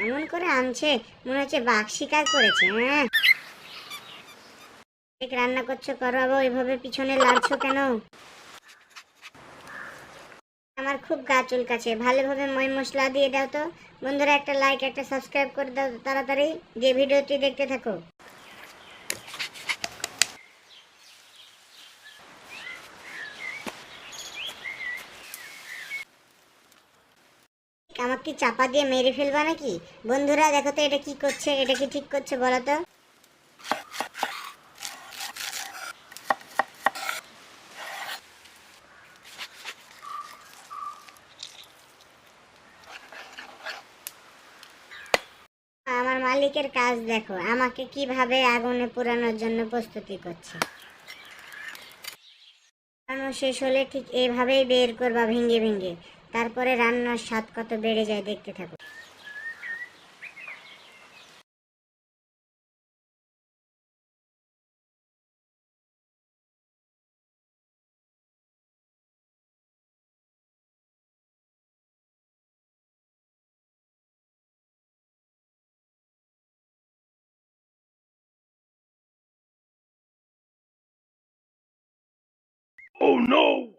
এমন করে আনছে মনে হচ্ছে বাঘ শিকার করেছে। হ্যাঁ, রান্না করছো করো, আবার ওইভাবে পিছনে লাড়ছো কেন? আমার খুব গা চুলকাছে, ভালোভাবে ময় মশলা দিয়ে দাও তো। বন্ধুরা একটা লাইক একটা সাবস্ক্রাইব করে দাও তাড়াতাড়ি, যে ভিডিওটি দেখতে থাকো। আমাকে কি চাপা দিয়ে মেরে ফেলবা নাকি? বন্ধুরা দেখো তো এটা কি করছে, এটা কি ঠিক করছে বলো তো? আমার মালিকের কাজ দেখো, আমাকে কিভাবে আগুনে পোড়ানোর জন্য প্রস্তুতি করছে। রান্না শেষ হলে ঠিক এভাবেই বের করবা ভেঙে ভেঙে, তারপরে রান্নার স্বাদ কত বেড়ে যায় দেখতে থাকো। Oh no!